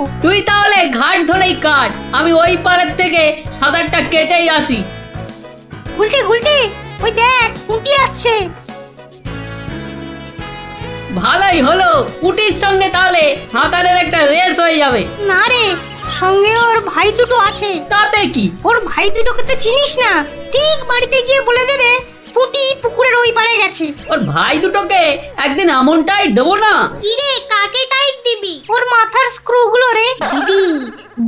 যাবো। তুই তাহলে ঘাট ধরেই কাট, আমি ওই পাড়ের থেকে সাঁতারটা কেটেই আসি। গুলটে গুলটে, ওই দেখ পুঁটি আসছে। ভালোই হলো, পুটির সঙ্গে তাহলে সাঁতারের একটা রেস হয়ে যাবে। না রে, সঙ্গে ওর ভাই দুটো আছে। তাতে কি? ওর ভাই দুটোকে তো চিনিস না, ঠিক বাড়িতে গিয়ে বলে দেবে পুঁটি পুকুরের ওই পাড়ে গেছে। ওর ভাই দুটোকে একদিন এমনটাই দেবো না। কি রে, কাকে টাইট দিবি? ওর মাথার স্ক্রু গুলো রে। দিদি,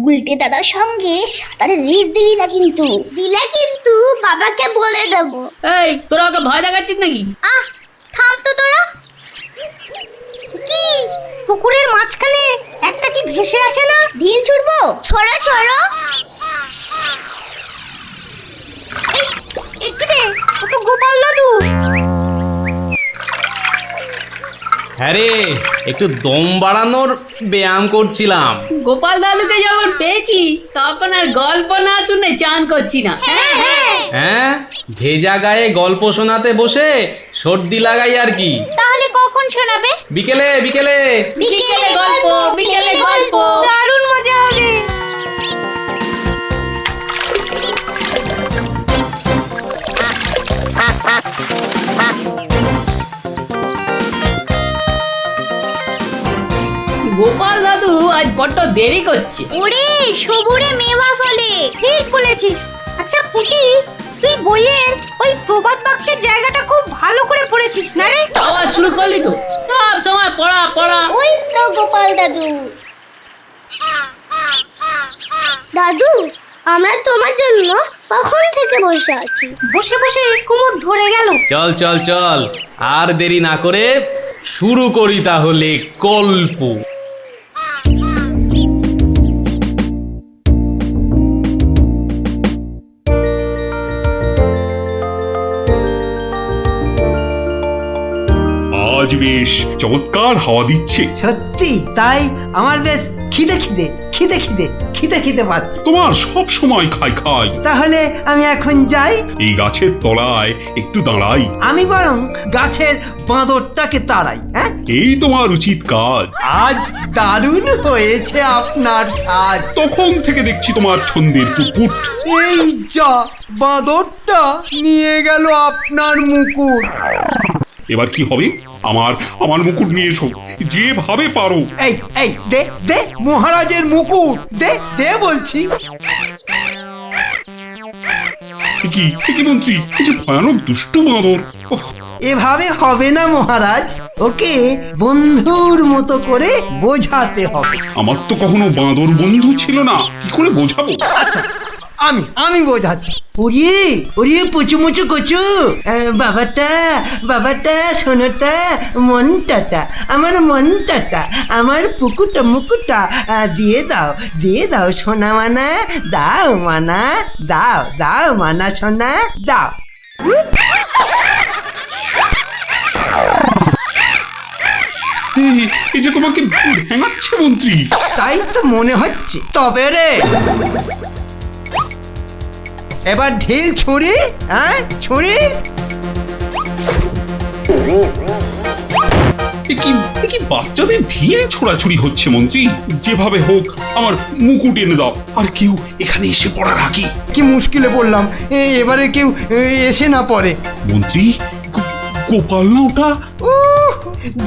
গুলটে দাদার সঙ্গে সাঁতারে রেস দিবি না কিন্তু। দিলে কিন্তু বাবাকে বলে দেবো। এই, তোরা ওকে ভয় দেখাচ্ছিস নাকি? আহ, থাম তো তোরা। কি পুকুরের মাঝখানে একটা কি ভেসে আছে না? ঢিল ছুড়বো? ছড়ো ছড়ো। একটু রে, ও তো গোপাল দাদু। হ্যাঁ রে, একটু দম বাড়ানোর ব্যায়াম করছিলাম। গোপাল দাদুকে যখন পেয়েছি তখন আর গল্প না শুনে চান করছি না। হ্যাঁ, ভেজা গায়ে গল্প শোনাতে বসে সর্দি লাগাই আর কি। তাহলে কখন শোনাবে? বিকেলে বিকেলে। বিকেলে গল্প, বিকেলে গল্প। দারুণ মজা হবে। গোপাল দাদু আজ বড্ড দেরি করছে। ওরে সবুরে মেওয়া ফলে। ঠিক বলেছিস। আচ্ছা পুটি, তুই বইয়ের ওই প্রবাদ বাক্যের জায়গাটা খুব ভালো করে পড়েছিস না রে? আবার শুরু করলি তো, সব সময় পড়া পড়া। ওই তো গোপাল দাদু। দাদু, আমরা তোমার জন্য কখন থেকে বসে আছি। বসে বসে কুমোদ ধরে গেল। চল চল চল, আর দেরি না করে শুরু করি তাহলে গল্প। আজ বেশ চমৎকার হাওয়া দিচ্ছে। সত্যি তাই, আমার বেশ খিদে খিদে খিদে খিদে খিদে খিদে পাচ্ছে। তোমার সব সময় খাই খাই। তাহলে আমি এখন যাই। এই গাছের তলায় একটু দাঁড়াই। আমি বরং গাছের বাঁদরটাকে তাড়াই। হ্যাঁ, এই তোমার উচিত কাজ। আজ দারুণ হয়েছে আপনার সাজ। তখন থেকে দেখছি তোমার ছন্দের পুকুট। এই যা, বাঁদরটা নিয়ে গেল আপনার মুকুট। এবার কি হবে? আমার আমার মুকুট নিয়ে এসো, যেভাবে পারো। এই এই দে দে মহারাজের মুকুট, দে দে বলছি। কি মন্ত্রী, এই যে ভয়ানক দুষ্ট বাঁদর। ওহ, এভাবে হবে না মহারাজ, ওকে বন্ধুর মতো করে বোঝাতে হবে। আমার তো কখনো বাঁদর বন্ধু ছিল না, কি করে বোঝাবো? আচ্ছা, আমি বোঝাচ্ছি। ওরে ওরে পুচু মুচু কচু, বাবাটা বাবাটা, সোনাটা, মনটাটা, আমার মনটাটা, আমার পুকুটা মুকুটা, দিয়ে দাও সোনা মানা, দাও মানা, দাও দাও মানা সোনা, দাও। এই যে তোমাকে ভেঙাচ্ছে মন্ত্রী। তাই তো মনে হচ্ছে। তবে রে, এবার ঢিল ছুরি, হ্যাঁ ছুরি। এ কি বাচ্চাদের ঢিল ছোড়াছুড়ি হচ্ছে মন্ত্রী? যেভাবে হোক আমার মুকুট এনে দাও, আর কেউ এখানে এসে পড়ার আগে। কি মুশকিলে পড়লাম, এবারে কেউ এসে না পড়ে। মন্ত্রী, গোপাল না ওটা?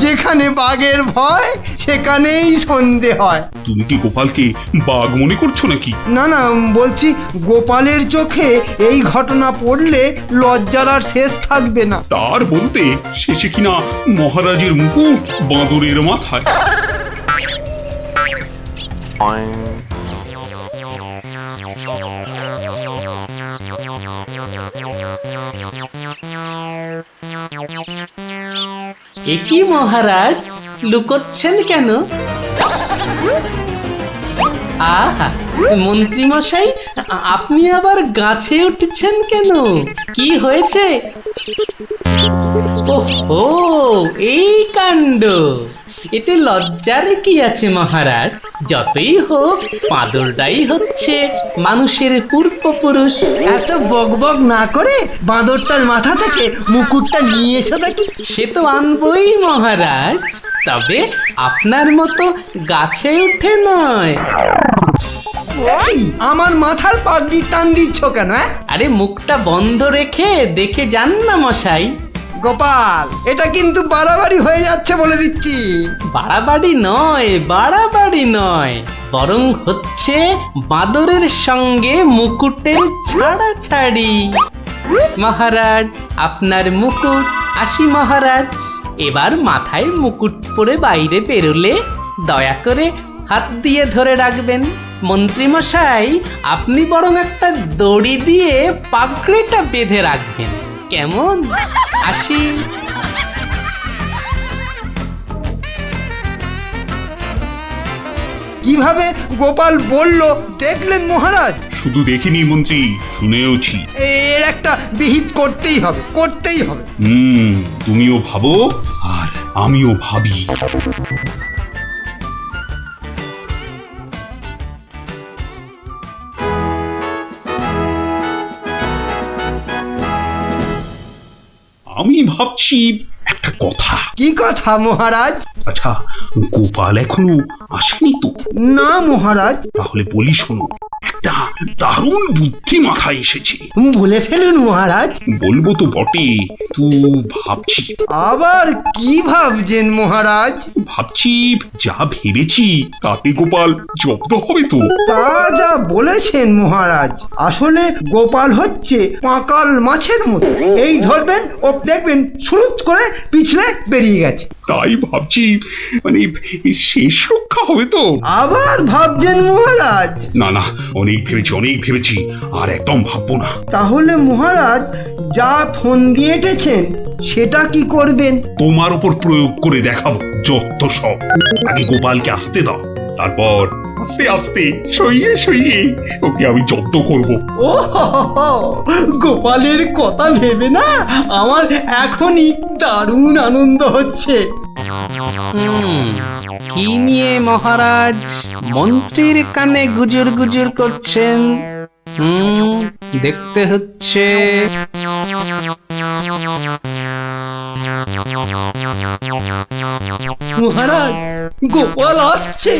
যেখানে বাঘের ভয় সেখানেই সন্ধে হয়। তুমি কি গোপালকে বাঘ মনে করছো নাকি? না না, বলছি গোপালের চোখে এই ঘটনা পড়লে লজ্জার আর শেষ থাকবে না। তার বলতে শেষে কিনা মহারাজের মুকুট বাঁদরের মাথায়। একি মহারাজ, লুকোচ্ছেন কেন? আহা, মন্ত্রী মশাই, আপনি আবার গাছে উঠছেন কেন? কি হয়েছে? ওহো, এই কাণ্ড। এতে লজ্জার কি আছে মহারাজ? যতই হোক বাঁদরটাই হচ্ছে মানুষের পূর্বপুরুষ। এত বকবক না করে বাঁদরটার মাথা থেকে মুকুটটা নিয়ে এসো দেখি। সে তো আনবই মহারাজ। তবে আপনার মতো গাছে উঠে নয়। ওই আমার মাথার পাগড়ি টান দিচ্ছ কেন? আরে মুখটা বন্ধ রেখে দেখে যান না মশাই। গোপাল, এটা কিন্তু বাড়াবাড়ি হয়ে যাচ্ছে বলে দিচ্ছি। বাড়াবাড়ি নয়, বাড়াবাড়ি নয়, বরং হচ্ছে বাঁদরের সঙ্গে মুকুটের ছাড়াছাড়ি। মহারাজ, আপনার মুকুট। আসি মহারাজ, এবার মাথায় মুকুট পরে বাইরে বেরোলে দয়া করে হাত দিয়ে ধরে রাখবেন। মন্ত্রী মশাই, আপনি বরং একটা দড়ি দিয়ে পাগড়িটা বেঁধে রাখবেন, কেমন? আসি। কিভাবে গোপাল বলল দেখলেন মহারাজ? শুধু দেখিনি মন্ত্রী, শুনেওছি। এর একটা বিহিত করতেই হবে, করতেই হবে। তুমিও ভাবো আর আমিও ভাবি। আমি ভাবছি একটা কথা। কি কথা মহারাজ? আচ্ছা, গোপাল এখনো আসেনি তো? না মহারাজ। তাহলে বলি শোনো, একটা দারুণ বুদ্ধি মাথায় এসেছে। বলে ফেলুন মহারাজ। বলবো তো বটে, তো ভাবছি। আবার কি ভাবছেন মহারাজ? ভাবছি যা ভেবেছি তাতে গোপাল জব্দ হবে তো? তা যা বলেছেন মহারাজ, আসলে গোপাল হচ্ছে পাঁকাল মাছের মতো। এই ধরবেন ও দেখবেন সুরুত করে পিছলে বেরিয়ে গেছে। তাই ভাবছি, মানে শেষ রক্ষা হবে তো? আবার ভাবছেন মহারাজ? না না, অনেক ভেবেছি, আর একদম ভাববো না। তাহলে মহারাজ যা ফোন দিয়ে এঁটেছেন সেটা কি করবেন? তোমার উপর প্রয়োগ করে দেখাবো যত সব। আগে গোপালকে আসতে দাও, তারপর আস্তে আস্তে সইয়ে ওকে আমি জব্দ করব। ও গোপালের কথা ভেবে না আমার এখনই দারুণ আনন্দ হচ্ছে। কি নিয়ে মহারাজ মন্ত্রীর কানে গুজুর গুজুর করছেন? দেখতে হচ্ছে। মহারাজ, গোপাল আসছে।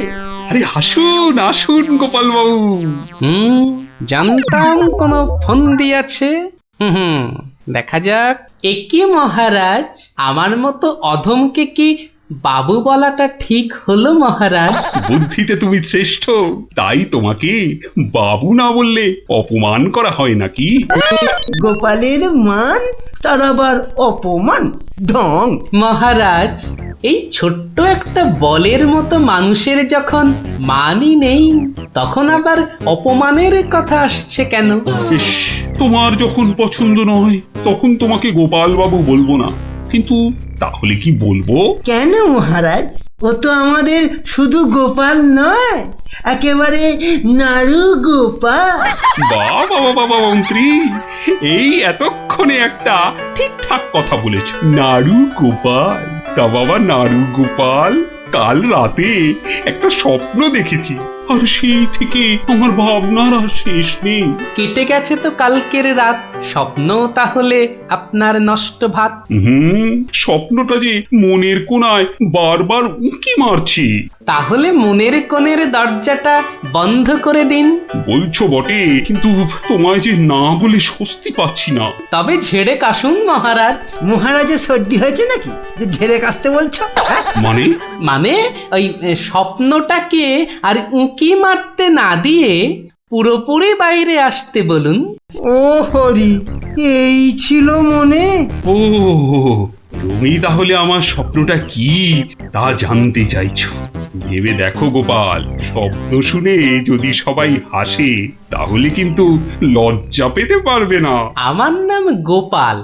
আরে আসুন গোপাল বাবু। জানতাম কোন ফোন দিয়েছে। দেখা যাক। একি মহারাজ, আমার মতো অধমকে কি বাবু বলাটা ঠিক হলো মহারাজ? বুদ্ধিতে তুমি শ্রেষ্ঠ, তাই তোমাকে বাবু না বললে অপমান করা হয় নাকি? গোপালের মান তার আবার অপমান, ঢং। মহারাজ, এই ছোট্ট একটা বলের মতো মানুষের যখন মানই নেই, তখন আবার অপমানের কথা আসছে কেন? ইস, তোমার যখন পছন্দ নয় তখন তোমাকে গোপাল বাবু বলবো না, কিন্তু তাহলে কি বলবো? কেন মহারাজ? ও তো আমাদের শুধু গোপাল নয়, একেবারে নাড়ু গোপাল। বাবা মন্ত্রী, এই এতক্ষণে একটা ঠিকঠাক কথা বলেছ। নাড়ু গোপাল? তা বাবা নাড়ু গোপাল, কাল রাতে একটা স্বপ্ন দেখেছি, আর সেই থেকে আমার ভাবনার আর শেষ নেই। কেটে গেছে তো কালকের রাত, স্বপ্ন তাহলে আপনার নষ্ট ভাত। স্বপ্নটা যে মনের কোণায় বারবার উঁকি মারছি। তাহলে মনের কোণের দরজাটা বন্ধ করে দিন। বলছো বটে, কিন্তু তোমায় যে না বলে স্বস্তি পাচ্ছি না। তবে ঝেড়ে কাশুন মহারাজ। মহারাজের সর্দি হয়েছে নাকি যে ঝেড়ে কাশতে বলছো? মানে ওই স্বপ্নটাকে আর উঁকি মারতে না দিয়ে পুরোপুরি বাইরে আসতে বলুন। ও হরি, এই ছিল মনে? ও, তুমি তাহলে আমার স্বপ্নটা কি তা জানতে চাইছো? ভেবে দেখো গোপাল, স্বপ্ন শুনে যদি সবাই হাসে তাহলে কিন্তু লজ্জা পেতে পারবে না। আমার নাম গোপাল,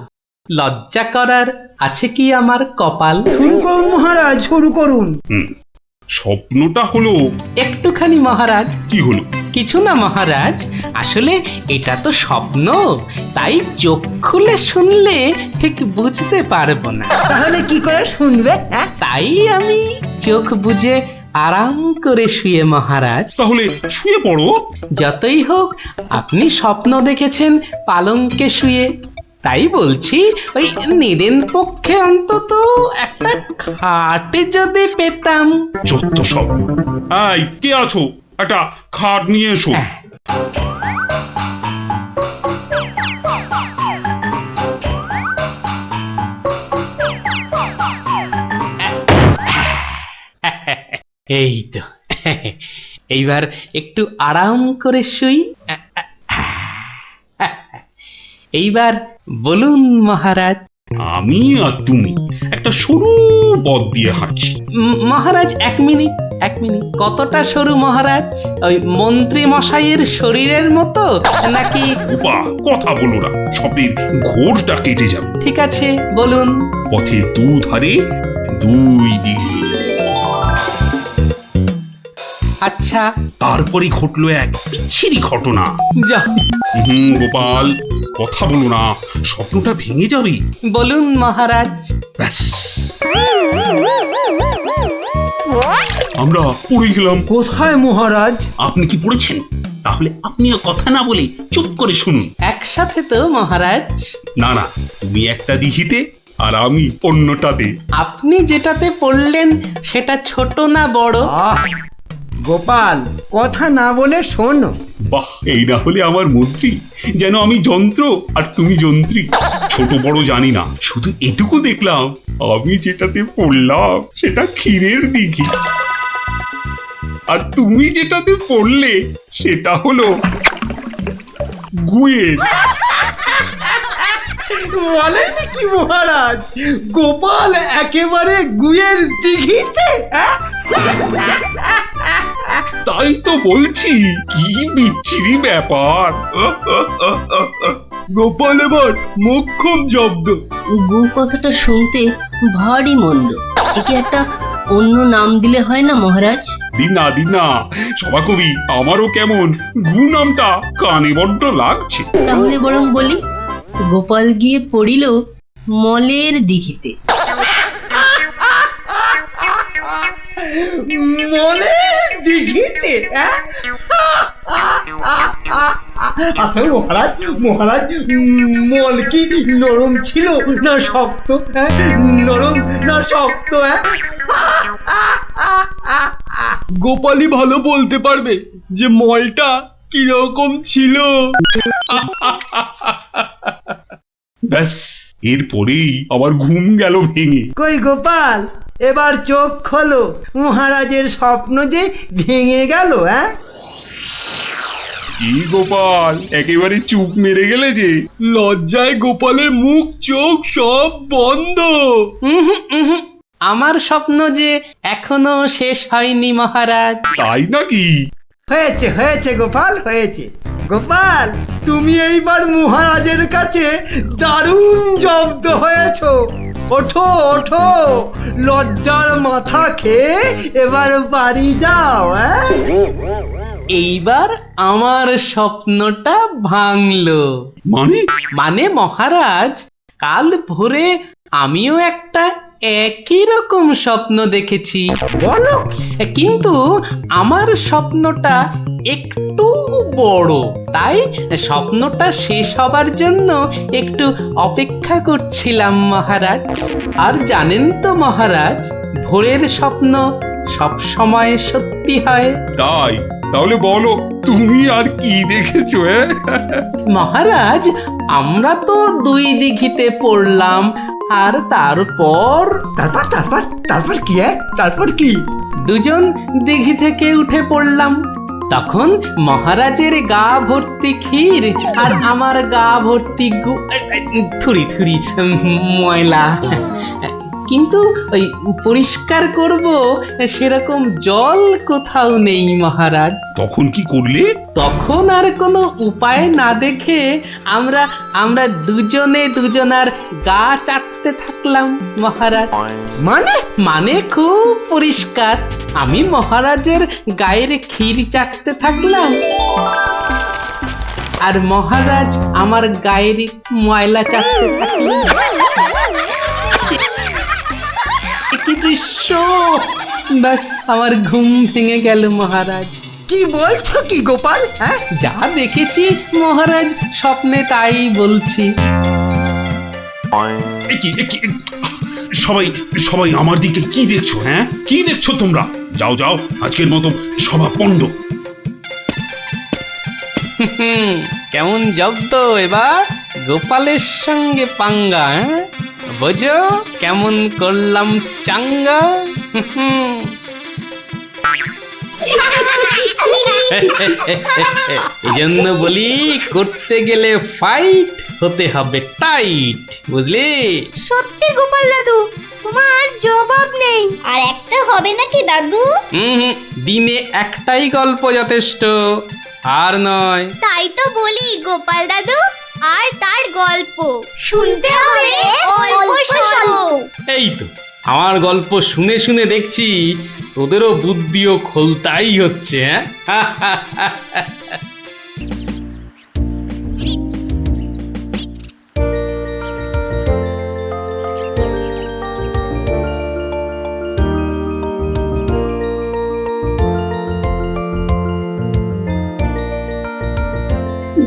লজ্জা করার আছে কি আমার কপাল? শুরু করুন মহারাজ, শুরু করুন। স্বপ্নটা হলো একটুখানি মহারাজ। কি হলো? কিছু না মহারাজ, আসলে এটা তো স্বপ্ন, তাই চোখ খুলে শুনলে ঠিক বুঝতে পারবো না। তাহলে কি করে শুনবে? তাই আমি চোখ বুজে আরাম করে শুয়ে মহারাজ। তাহলে শুয়ে পড়ো। যতই হোক আপনি স্বপ্ন দেখেছেন পালঙ্কে শুয়ে, তাই বলছি ওই নিদেন পক্ষে অন্তত একটা খাট যদি পেতাম। যত সব। এই কে আছো, একটা খাট নিয়ে এসো। এই তো, এইবার একটু আরাম করে শুই। এইবার বলুন মহারাজ। আমি আর তুমি একটা সরু পথ দিয়ে হাঁটছি। মহারাজ এক মিনিট। কতটা সরু মহারাজ? ওই মন্ত্রী মশাইয়ের শরীরের মতো নাকি? গোপা, কথা বলো না, স্বপ্নের ঘোরটা কেটে যাবে। ঠিক আছে, বলুন। পথের দুধারে দুই দিকে। আচ্ছা, তারপরে ঘটলো এক বিচ্ছিরি ঘটনা। যা গোপাল, কথা বলো না, স্বপ্নটা ভেঙে যাবে। বলুন মহারাজ। ব্যাস, আমরা পড়ে গেলাম। কোথায় মহারাজ? আপনি কি পড়েছেন? তাহলে আপনিও কথা না বলে চুপ করে শুনুন। একসাথে তো মহারাজ? না না, তুমি একটা দিঘিতে আর আমি অন্যটাতে। আপনি যেটাতে পড়লেন সেটা ছোট না বড়? আহ, গোপাল, কথা না বলে শোনো। বাহ, এই না হলে আমার মন্ত্রী, যেন আমি যন্ত্র আর তুমি যন্ত্রী। ছোট বড় জানি না, শুধু এটুকু দেখলাম, আমি যেটাতে পড়লাম সেটা ক্ষীরের দিঘি, আর তুমি যেটাতে পড়লে সেটা হলো গুয়ের। বলেন কি মহারাজ, গোপাল একেবারে গুয়ের দিঘিতে? তাই তো বলছি, কি বিচ্ছিরি ব্যাপার। গোপাল এবার মোক্ষম জব্দ। গু কথাটা শুনতে ভারী মন্দ। একে একটা অন্য নাম দিলে হয় না মহারাজ? দিন না সভাকবি, আমারও কেমন গু নামটা কানে বড্ড লাগছে। তাহলে বরং বলি, গোপাল গিয়ে পড়িল মলের দিঘিতে। মনে দিঘিতে? আচ্ছা মহারাজ, মল কি নরম ছিল না শক্ত? নরম না শক্ত? গোপালই ভালো বলতে পারবে যে মলটা কিরকম ছিল। ব্যাস, এরপরেই আমার ঘুম গেল ভেঙে। কই গোপাল, এবার চোখ খোলো, মহারাজের স্বপ্ন যে ভেঙে গেল। কি গোপাল, একেবারে চুপ মেরে গেলে যে। লজ্জায় গোপালের মুখ চোখ সব বন্ধ। আমার স্বপ্ন যে এখনো শেষ হয়নি মহারাজ। তাই নাকি? হয়েছে গোপাল, হয়েছে। গোপাল, তুমি এইবার মহারাজের কাছে দারুণ জব্দ হয়েছো। ওঠো, লজ্জার মাথা খেয়ে এবার বাড়ি যাও। এইবার আমার স্বপ্নটা ভাঙলো। মানে মহারাজ, কাল ভোরে আমিও একটা একই রকম স্বপ্ন দেখেছি। বলো? কিন্তু আমার স্বপ্নটা একটু বড়, তাই স্বপ্নটা শেষ হবার জন্য একটু অপেক্ষা করছিলাম মহারাজ। আর জানেন তো মহারাজ, ভোরের স্বপ্ন সব সময় সত্যি হয়। তাই? তাহলে বলো, তুমি আর কি দেখেছো? মহারাজ, আমরা তো দুই দিঘিতে পড়লাম, আর তারপর তারপর কি? দুজন দিঘি থেকে উঠে পড়লাম। তখন মহারাজের গা ভর্তি ক্ষীর আর আমার গা ভর্তি থুরি ময়লা। কিন্তু ওই পরিষ্কার করব সেরকম জল কোথাও নেই মহারাজ। তখন কি করলে? তখন আর কোনো উপায় না দেখে আমরা দুজনার গা চাটতে থাকলাম মহারাজ। মানে খুব পরিষ্কার। আমি মহারাজের গায়ের ক্ষীর চাটতে থাকলাম, আর মহারাজ আমার গায়ের ময়লা চাটতে থাকলেন। কি দৃশ্য! ব্যাস, আমার ঘুম ভেঙে গেল মহারাজ। কি বলছো কি গোপাল? যা দেখেছি মহারাজ, স্বপ্নে তাই বলছি। এ কি, সবাই সবাই আমার দিকে কি দেখছো? হ্যাঁ, কি দেখছো তোমরা? যাও যাও, আজকের মতো সভা পণ্ড। কেমন জব্দ এবার গোপালের সঙ্গে পাঙ্গা, হ্যাঁ? বোঝো কেমন করলাম চাঙ্গা। এই জন্য বলি, করতে গেলে ফাইট হতে হবে টাইট, বুঝলি? সত্যি গোপাল দাদু, তোমার জবাব নেই। আর একটা হবে নাকি দাদু? দিনে একটাই গল্প যথেষ্ট, আর নয়। তাই তো বলি গোপাল দাদু, আর তার গল্প শুনতে হবে অল্প স্বল্প। এই তো আমার গল্প শুনে শুনে দেখছি তোদেরও বুদ্ধিও খোলতাই হচ্ছে, হ্যাঁ?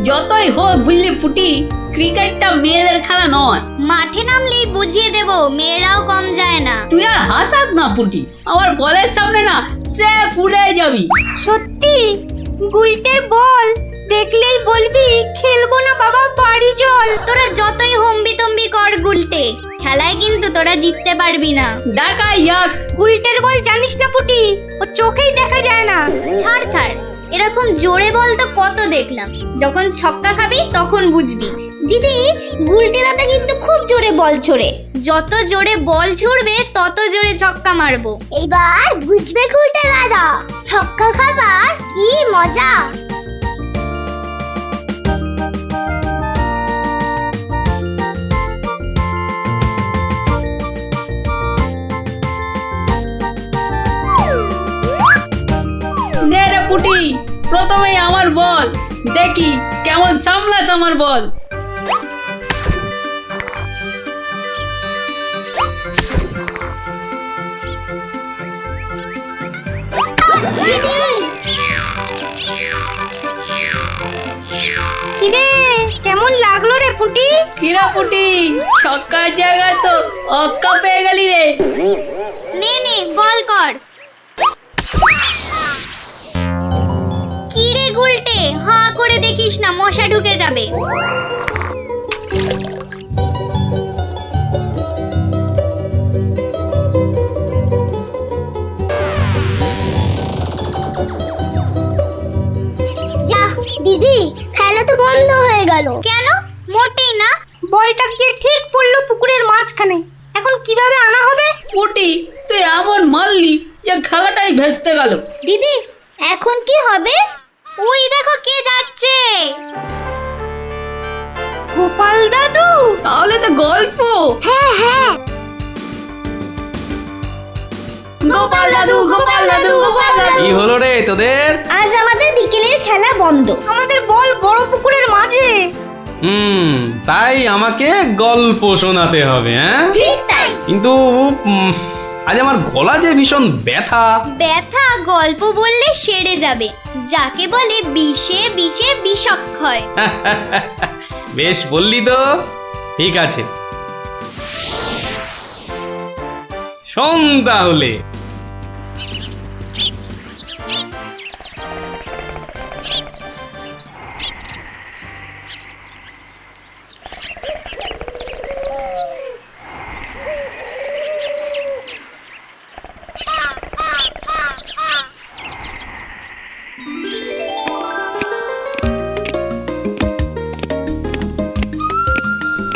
যতই হোক বুঝলি পুটি, ক্রিকেটটা মেয়েদের খেলা নয়। মাঠে নামলেই বুঝিয়ে দেব, মেয়েরাও কম যায় না। তুই আর হাসাস না পুটি, আমার বলের সামনে না সে উড়ে যাবি। সত্যি, গুলটের বল দেখলেই বলবি খেলবো না বাবা, বাড়ি চল। তোরা যতই হম্বি তম্বি কর গুলটে, খেলায় কিন্তু তোরা জিততে পারবি না। ডাকা ইয়াক। গুলটের বল জানিস না পুটি, ও চোখেই দেখা যায় না। ছাড় ছাড়, এরকম জোরে বল তো কত দেখলাম। যখন ছক্কা খাবি তখন বুঝবি। দিদি, গুলটে দাদা কিন্তু খুব জোরে বল ছোড়ে। যত জোরে বল ছুড়বে তত জোরে ছক্কা মারবো। এবার বুঝবে গুলটে দাদা, ছক্কা খাবার কি মজা। নে রে পুটি, প্রথমেই আমার বল, দেখি কেমন সামলাস আমার বল। কিরে, কেমন লাগলো রে পুটি? কিরা পুটি, ছক্কার জায়গায় তো অক্কা পেয়ে গেলি রে। নে নে বল কর। কি রে গুলটে, হাঁ করে দেখিস না, মশা ঢুকে যাবে। যা দিদি, খেলা তো বন্ধ হয়ে গেল। কেন? মোটেই না। বলটা গিয়ে ঠিক পড়লো পুকুরের মাঝখানে, এখন কিভাবে আনা হবে? পুটি, তুই এমন মারলি যে খেলাটাই ভেস্তে গেল। দিদি, এখন কি হবে? ওই দেখো কে যাচ্ছে। গোপাল দাদু। তাহলে তো গল্প। হ্যাঁ হ্যাঁ, গোপাল দাদু, গোপাল দাদু, গোপাল দাদু। কি হলো রে তোদের? আজ আমাদের বিকেলের খেলা বন্ধ। আমাদের বল বড় পুকুরের মাঝে। তাই আমাকে গল্প শোনাতে হবে, হ্যাঁ? ঠিক তাই। কিন্তু আজ আমার গলা যে ভীষণ ব্যথা। ব্যথা গল্প বললে সেরে যাবে, যাকে বলে বিষে বিষে বিষক্ষয়। বেশ বললি তো, ঠিক আছে, শোন তাহলে।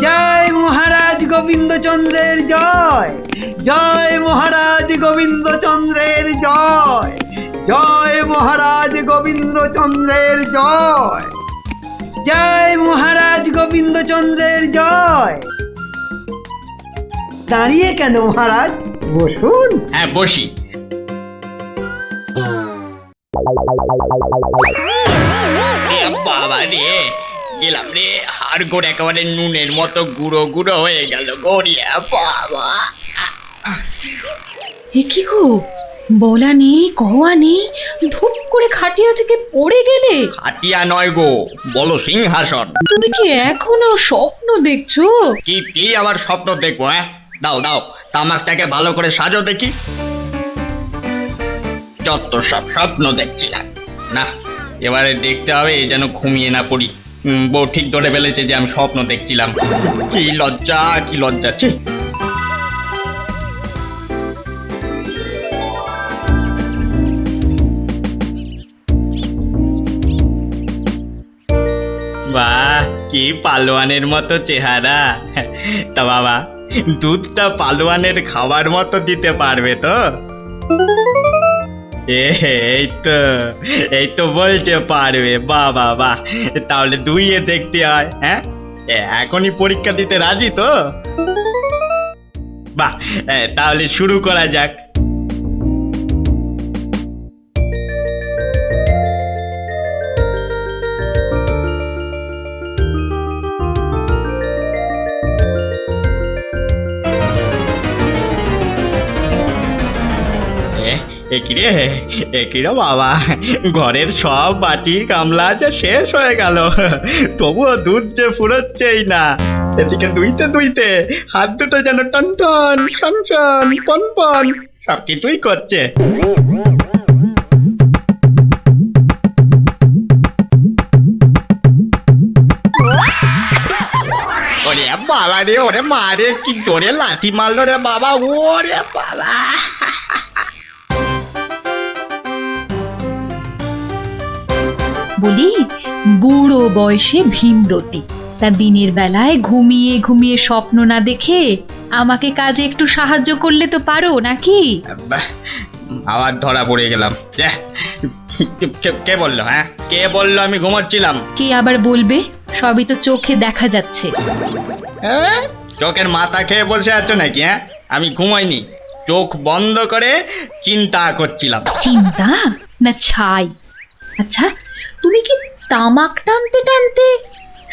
জয় মহারাজ গোবিন্দচন্দ্রের জয়, জয় মহারাজ গোবিন্দচন্দ্রের জয়, জয় মহারাজ গোবিন্দচন্দ্রের জয়, জয় মহারাজ গোবিন্দচন্দ্রের জয়। দাঁড়িয়ে কেন মহারাজ, বসুন। হ্যাঁ বসি। বাবা রে, গেলাম রে, হাড় গোড় একেবারে নুনের মতো গুঁড়ো গুঁড়ো হয়ে গেল গড়িয়া। বাবা, এ কি গো, বলা নেই কওয়া নেই, ধূপ করে খাটিয়া থেকে পড়ে গেলে। হাতিয়া নয় গো, বলো সিংহাসন। তুমি কি এখনো স্বপ্ন দেখছো? কি আবার স্বপ্ন দেখবো? হ্যাঁ, দাও দাও, তামাকটাকে ভালো করে সাজো দেখি। যত সব স্বপ্ন দেখছিলাম, না এবারে দেখতে হবে যেন ঘুমিয়ে না পড়ি। বউ ঠিক ধরে ফেলেছে যে আমি স্বপ্ন দেখছিলাম। কি লজ্জা, কি লজ্জা, ছি। বাহ, কি পালোয়ানের মতো চেহারা। তা বাবা, দুধটা পালোয়ানের খাবার মতো দিতে পারবে তো? এই তো বলছে পারবে। বাহ বাহ বাহ, তাহলে দুইয়ে দেখতে হয়। হ্যাঁ, এখনই পরীক্ষা দিতে রাজি তো? বাহ, তাহলে শুরু করা যাক। একিরে বাবা, ঘরের সব বাটি গামলা যে শেষ হয়ে গেল, তবুও দুধ যে ফুরোচ্ছেই না। এদিকে দুইতে দুইতে হাত দুটো যেন টন টন টন টন পন পন সব কিছুই করছে। ওরে বাবা রে, ওরে মা রে, কি জোরে লাথি মারলো রে বাবা, ওরে বাবা। বলি, বুড়ো বয়সে ভীমরতি, তা দিনের বেলায় ঘুমিয়ে ঘুমিয়ে স্বপ্ন না দেখে আমাকে কাজে একটু সাহায্য করলে তো পারো নাকি? বাহ, আবার ধরা পড়ে গেলাম। কে বললো? হ্যাঁ, কে বললো আমি ঘুমাচ্ছিলাম? কে আবার বলবে? সবই তো চোখে দেখা যাচ্ছে। হ্যাঁ, চোখের মাথা খেয়ে বসে আছো নাকি? হ্যাঁ, আমি ঘুমাইনি, চোখ বন্ধ করে চিন্তা করছিলাম। চিন্তা না ছাই? আচ্ছা, তুমি কি তামাক টানতে টানতে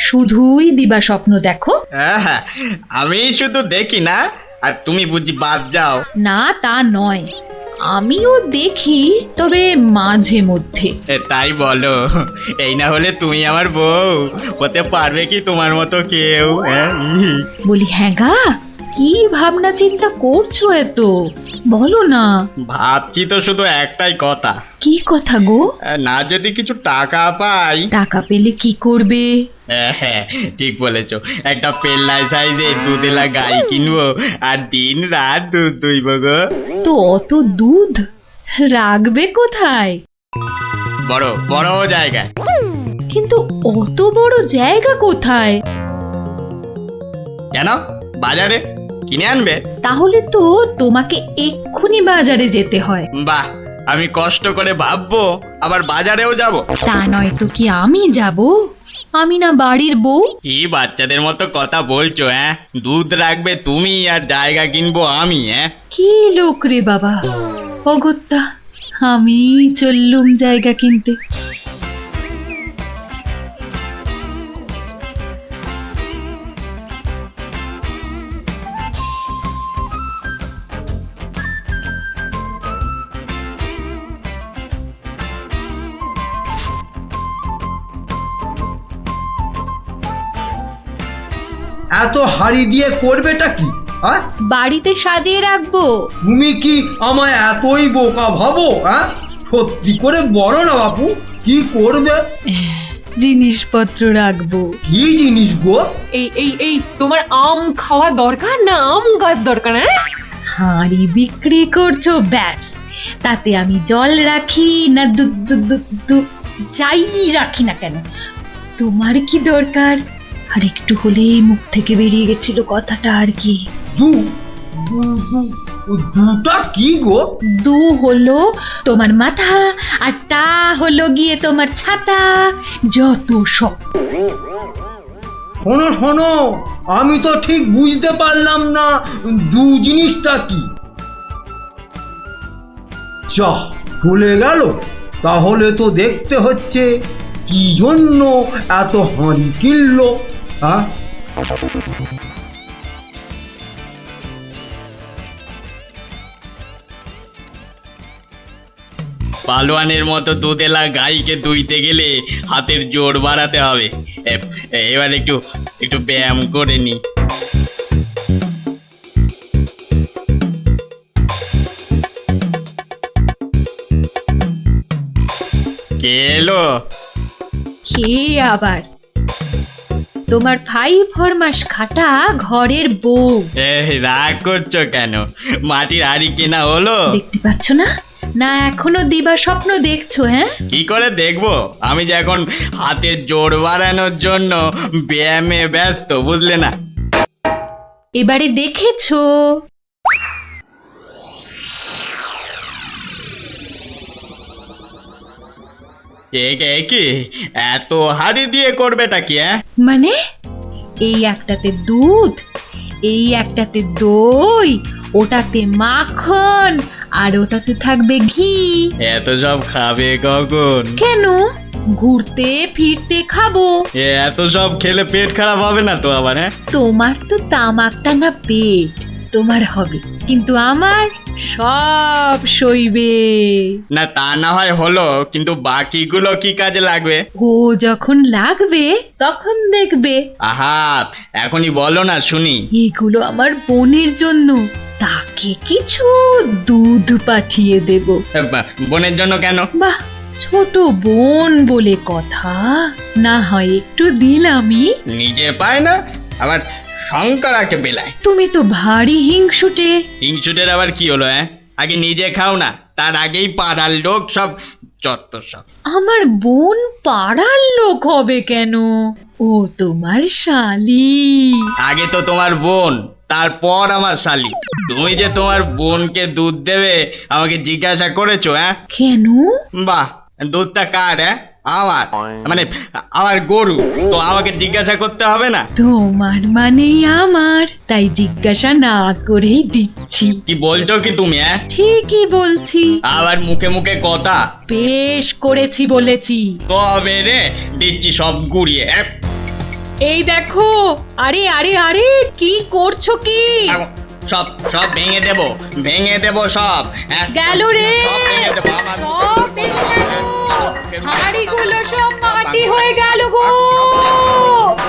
শুধুই দিবা স্বপ্ন দেখো? হ্যাঁ, আমি শুধু দেখি না, আর তুমি বুঝি বাদ যাও? না, তা নয়, আমিও দেখি, তবে মাঝে মধ্যে। তাই বলো? এই না হলে তুমি আমার বউ হতে পারবে কি তোমার মতো কেউ? হ্যাঁ, বলি, হ্যাঁ গা, কি ভাবনা চিন্তা করছো এত? বলো না। ভাবছি তো শুধু একটাই কথা। কি কথা গো? না যদি কিছু টাকা পাই। টাকা পেলে কি করবে? হ্যাঁ, ঠিক বলেছো, একটা পেল্লাই সাইজের দুধেলা গাই কিনবো আর দিন রাত দুধ দুইব গো। তো অত দুধ রাখবে কোথায়? বড় বড় জায়গায়। কিন্তু অত বড় জায়গা কোথায়? কেন, বাজারে কিনে আনবে? তাহলে তো তোমাকে এক্ষুনি বাজারে যেতে হয়। বাহ, আমি কষ্ট করে ভাববো আবার বাজারেও যাব? তা নয় তো কি আমি যাব? আমি না বাড়ির বউ? কি বাচ্চাদের মতো কথা বলছো? হ্যাঁ, দুধ রাখবে তুমি আর জায়গা কিনবো আমি? হ্যাঁ, কি লোক রে বাবা, অগত্যা আমি চললুম জায়গা কিনতে। এত হাড়ি দিয়ে করবেটা কি? হ্যাঁ, বাড়িতে সাজিয়ে রাখবো। তুমি কি আমায় এতই বোকা ভাবো? হ্যাঁ, সত্যি করে বলো না বাপু, কি করবে? জিনিসপত্র রাখবো। কি জিনিস গো? এই তোমার আম খাওয়া দরকার না আম গাছ দরকার? হ্যাঁ, হাঁড়ি বিক্রি করছো, ব্যাস। তাতে আমি জল রাখি না দুধ যাই রাখি না কেন, তোমার কি দরকার? আর একটু হলেই মুখ থেকে বেরিয়ে গেছিল কথাটা, আর কি। দুটা কি গো? দু হলো তোমার মাথা, আর টা হলো গিয়ে তোমার ছাতা, যত সব। শোনো শোনো, আমি তো ঠিক বুঝতে পারলাম না দু জিনিসটা কি। যা চলে গেল, তাহলে তো দেখতে হচ্ছে কি জন্য এত হাঁড়ি কিনলো। হ্যাঁ, পালোয়ানের মতো দুধেলা গাইকে দুইতে গেলে হাতের জোর বাড়াতে হবে। এবার একটু একটু ব্যায়াম করে নি। কে এলো? কে আবার? তোমার 5 ফরমাস খাটা ঘরের বউ। রাগ করছো কেন? মাটির হাড়ি কেনা হলো? দেখতে পাচ্ছ না? না এখনো দিবা স্বপ্ন দেখছো? হ্যাঁ, কি করে দেখবো? আমি যে এখন হাতের জোর বাড়ানোর জন্য ব্যায়ামে ব্যস্ত, বুঝলে না? এবারে দেখেছো? কি এত হাড়ি দিয়ে করবেটা কি? মানে এই একটাতে দুধ, এই একটাতে দই, ওটাতে মাখন, আর ওটাতে থাকবে ঘি। এত সব খাবে কখন? কেন? ঘুরতে ফিরতে খাবো। এত সব খেলে পেট খারাপ হবে না তো আবার? তোমার তো তামাক টানা পেট, তোমার হবে, কিন্তু আমার সব সইবে। না তা না হয় হলো, কিন্তু বাকিগুলো কি কাজে লাগবে? ও যখন লাগবে তখন দেখবে। আহা, এখনই বলো না শুনি। এগুলো আমার বোনের জন্য, তাকে কিছু দুধ পাঠিয়ে দেব। বোনের জন্য কেন? বাহ, ছোট বোন বলে কথা, না হয় একটু দিলামই। নিজে পায় না, আবার শঙ্করাকে বেলায়। তুমি তো ভারী হিংসুটে। হিংসুটের আবার কি হলো? আগে নিজে খাও না, তার আগেই পাড়ার লোক সব যত সব। আমার বোন পাড়ার লোক হবে কেন? ও তোমার শালি। আগে তো তোমার বোন, তারপর আমার শালি। তুমি যে তোমার বোনকে দুধ দেবে আমাকে জিজ্ঞাসা করেছো? কেন? বাহ, দুধটা কার? আমার, মানে আমার গরু, তো আমাকে জিজ্ঞাসা করতে হবে না? তোমার মানেই আমার, তাই জিজ্ঞাসা না করেই দিচ্ছি। কি বলছো কি তুমি? ঠিকই বলছি। আবার মুখে মুখে কথা। বেশ করেছি বলেছি। তবে রে দিচ্ছি সব গুড়িয়ে। এই দেখো, আরে আরে আরে, কি করছো কি? সব সব ভেঙে দেবো, ভেঙে দেবো সব। গেল রে, সব ভেঙে দেবো আমার। সব ভেঙে গেল। হাঁড়িগুলো সব মাটি হয়ে গেল গো,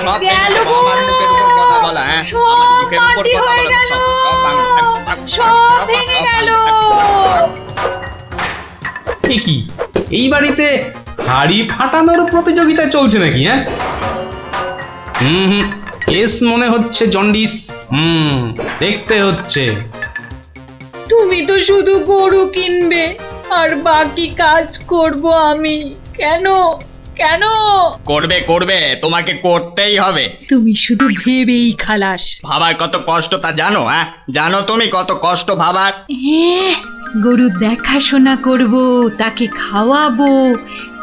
সব গেল গো, আমার মুখের উপর কথা বলা। সব মাটি হয়ে গেল, সব ভেঙে গেল। কি এই বাড়িতে হাড়ি ফাটানোর প্রতিযোগিতা চলছে নাকি? হুম, কেস মনে হচ্ছে জন্ডিস। দেখতে হচ্ছে। তুমি তো শুধু গরু কিনবে আর বাকি কাজ করব আমি। কেন কেন? করবে করবে, তোমাকে করতেই হবে। তুমি শুধু ভেবেই খালাস। ভাবার কত কষ্ট তা জানো? জানো তুমি কত কষ্ট ভাবার? গরু দেখাশোনা করব, তাকে খাওয়াবো,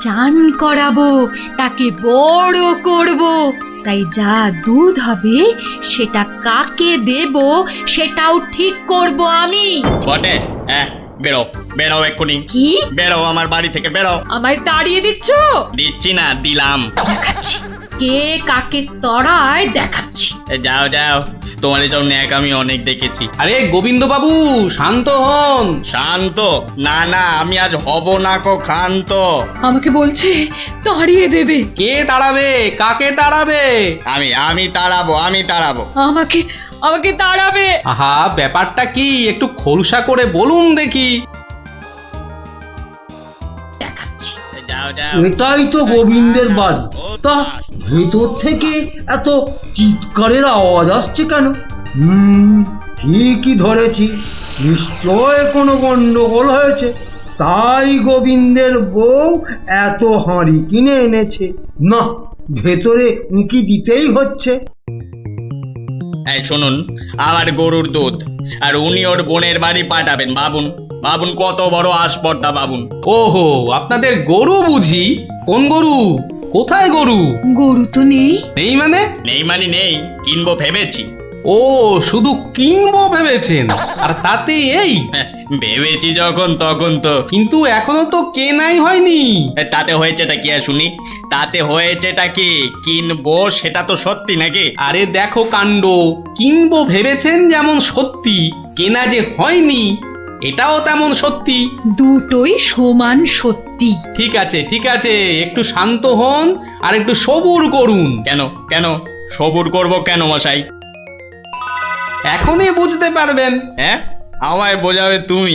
চান করাবো, তাকে বড় করব, তাই যা দুধ হবে সেটা কাকে দেব সেটাও ঠিক করব আমি। বটে? বেরো বেরো এক্ষুনি। কি? বেরো আমার বাড়ি থেকে, বেরো। আমায় তাড়িয়ে দিচ্ছ? দিচ্ছি না, দিলাম। দেখাচ্ছি কে কাকে তড়ায়, দেখাচ্ছি। যাও যাও, তোমার এসব ন্যাক আমি অনেক দেখেছি। আরে গোবিন্দ বাবু, শান্ত হন। শান্ত? না না, আমি আজ হব না কো ক্ষান্ত। আমাকে বলছে তাড়িয়ে দেবে। কে তাড়াবে? কাকে তাড়াবে? আমি তাড়াবো, আমি তাড়াবো। আমাকে আমাকে তাড়াবে। আহা, ব্যাপারটা কি একটু খোলসা করে বলুন দেখি। দেখাচ্ছি। যাও যাও। এটাই তো গোবিন্দের বাড়ি। তা ভেতর থেকে এত চিৎকারের আওয়াজ আসছে কেন? ঠিকই ধরেছি, নিশ্চয় কোনো গন্ডগোল হয়েছে, তাই গোবিন্দের বউ এত হাঁড়ি কিনে এনেছে। না, ভেতরে উঁকি দিতেই হচ্ছে। এই শুনুন, আমার গরুর দুধ, আর উনি ওর বোনের বাড়ি পাঠাবেন। ভাবুন ভাবুন কত বড় আসপর্দা, ভাবুন। ওহো, আপনাদের গরু বুঝি? কোন গরু? কোথায় গরু? গরু তো নেই। নেই মানে? নেই মানে নেই, কিনবো ভেবেছি। ও, শুধু কিনবো ভেবেছেন? আর তাতে এই? ভেবেছি যখন তখন তো। কিন্তু এখনো তো কেনাই হয়নি। তাতে হয়েছেটা কি শুনি? তাতে হয়েছেটা কি? কিনবো সেটা তো সত্যি নাকি? আরে দেখো কাণ্ড, কিনবো ভেবেছেন যেমন সত্যি, কেনা যে হয়নি এটাও তেমন সত্যি। দুটোই সমান সত্যি। ঠিক আছে একটু শান্ত হন আর একটু সবুর করুন। কেন কেন সবুর করব কেন মশাই? এখনই বুঝতে পারবেন। হ্যাঁ, আমায় বোঝাবে তুমি?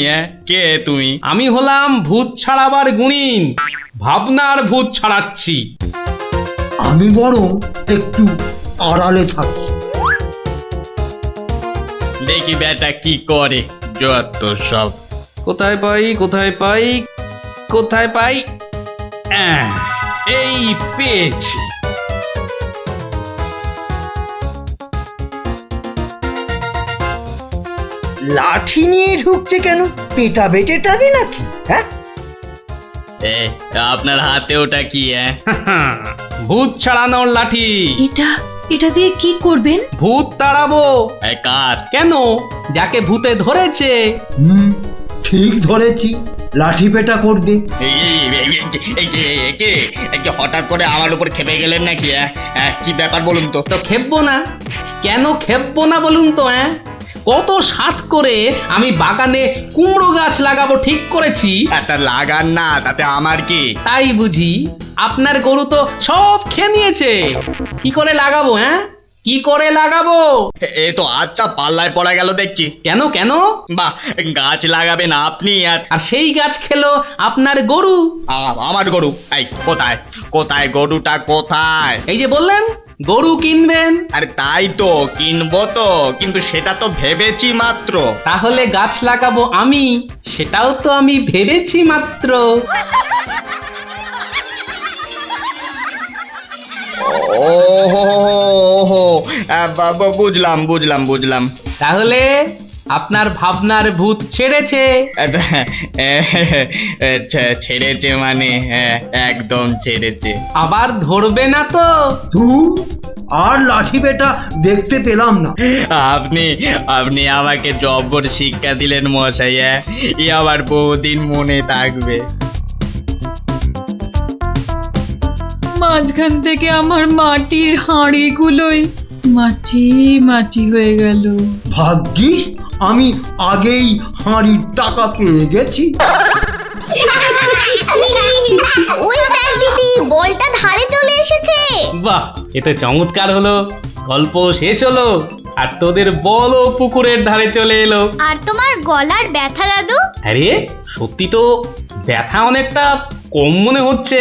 কে তুমি? আমি হলাম ভূত ছাড়াবার গুণিন, ভাবনার ভূত ছাড়াচ্ছি। আমি বরং একটু আড়ালে থাকি। দেখি বেটা কি করে, যত সব। কোথায় পাই এই পেয়েছি। লাঠি নিয়ে ঢুকছে কেন? পেটাবে টেটাবে নাকি? হ্যাঁ, আপনার হাতে ওটা কি? ভূত ছাড়ানোর লাঠি। এটা দিয়ে কি করবেন? ভূত তাড়াবো। কার? কেন, যাকে ভূতে ধরেছে। ঠিক ধরেছি, লাঠি পেটা করবে। হঠাৎ করে আমার উপর খেপে গেলেন নাকি? কি ব্যাপার বলুন তো? তো খেপবো না কেন? খেপবো না বলুন তো? কত সাত করে আমি বাগানে কুমড়ো গাছ লাগাবো ঠিক করেছি। তা লাগান না, তাতে আমার কি? তাই বুঝি? আপনার গরু তো সব খেয়ে নিয়েছে। কি করে লাগাবো? কি করে লাগাবো? এ তো আচ্ছা পাল্লায় পড়া গেল দেখছি। কেন? বাহ, গাছ লাগাবেন আপনি আর সেই গাছ খেলো আপনার গরু। আমার গরু? এই কোথায় গরুটা কোথায়? এই যে বললেন গরু কিনবেন। আরে তাই তো কিনবো তো, কিন্তু সেটা তো ভেবেছি মাত্র। তাহলে গাছ লাগাবো আমি, সেটাও তো আমি ভেবেছি মাত্র। ওহো, বুঝলাম। তাহলে আপনার ভাবনার ভূত ছেড়েছে। ছেড়েছে মানে? একদম ছেড়েছে। আবার ধরবে না তো? আর লাঠি পেটা দেখতে পেলাম না। আপনি আমাকে জব্বর শিক্ষা দিলেন মশাই। এ আবার বহুদিন মনে থাকবে। মাঝখান থেকে আমার মাটির হাঁড়িগুলোই মাটি হয়ে গেল। ভাগ্যিস আমি আগেই হাঁড়ির টাকা পেয়ে গেছি। ওই দেখ দিদি, বলটা ধারে চলে এসেছে। বাহ, এটা চমৎকার হলো। গল্প শেষ হলো আর তোদের বলও পুকুরের ধারে চলে এলো। আর তোমার গলার ব্যথা দাদু? আরে সত্যি তো ব্যথা অনেকটা কম মনে হচ্ছে।